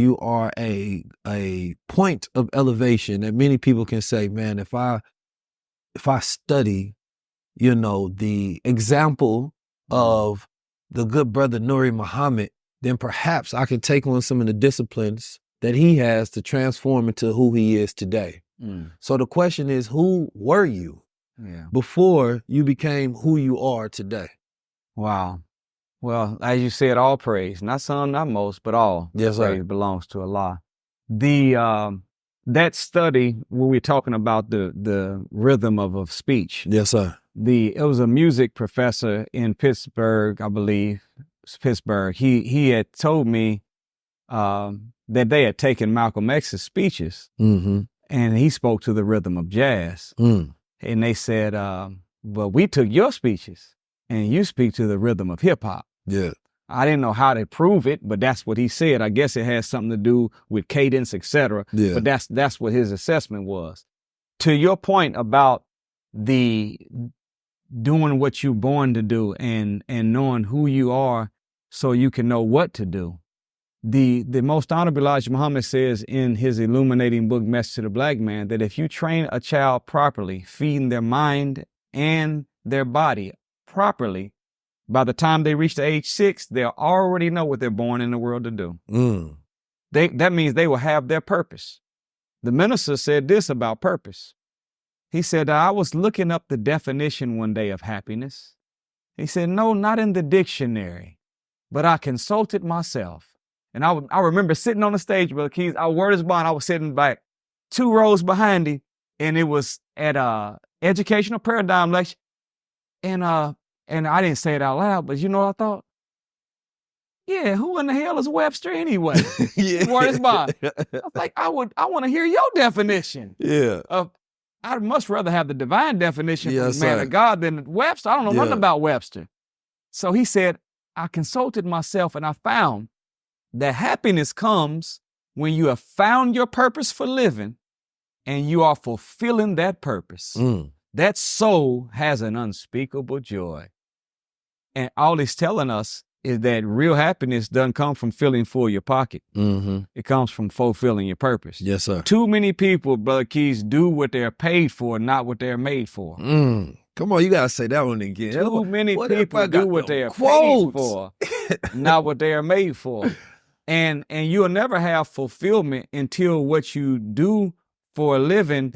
You are a point of elevation that many people can say, man, if I study, the example of the good brother Nuri Muhammad, then perhaps I can take on some of the disciplines that he has to transform into who he is today. So the question is, who were you before you became who you are today? Wow. Well, as you said, all praise, not some, not most, but all Yes, sir. praise belongs to Allah. That study where we're talking about the rhythm of speech. Yes, sir. It was a music professor in Pittsburgh, I believe, Pittsburgh. He had told me that they had taken Malcolm X's speeches and he spoke to the rhythm of jazz. And they said, well, we took your speeches and you speak to the rhythm of hip hop. Yeah. I didn't know how to prove it, but that's what he said. I guess it has something to do with cadence, etc. Yeah. But that's what his assessment was. To your point about the doing what you're born to do and knowing who you are so you can know what to do. The most honorable Elijah Muhammad says in his illuminating book, Message to the Black Man, that if you train a child properly, feeding their mind and their body properly, by the time they reach the age 6, they'll already know what they're born in the world to do. That means they will have their purpose. The minister said this about purpose. He said, I was looking up the definition one day of happiness. He said, no, not in the dictionary, but I consulted myself. And I remember sitting on the stage, Brother Keys, our word is bond. I was sitting back 2 rows behind him, and it was at a educational paradigm lecture. And I didn't say it out loud, but you know what I thought? Yeah, who in the hell is Webster anyway? Word is bond. I was like, I want to hear your definition. Yeah. I'd much rather have the divine definition from the man sir. of God than Webster. I don't know nothing about Webster. So he said, I consulted myself and I found that happiness comes when you have found your purpose for living and you are fulfilling that purpose. That soul has an unspeakable joy. And all he's telling us is that real happiness doesn't come from filling full your pocket. It comes from fulfilling your purpose. Yes, sir. Too many people, Brother Keys, do what they're paid for, not what they're made for. Come on, you gotta say that one again. Too many people do what they are paid for, not what they are made for. And you'll never have fulfillment until what you do for a living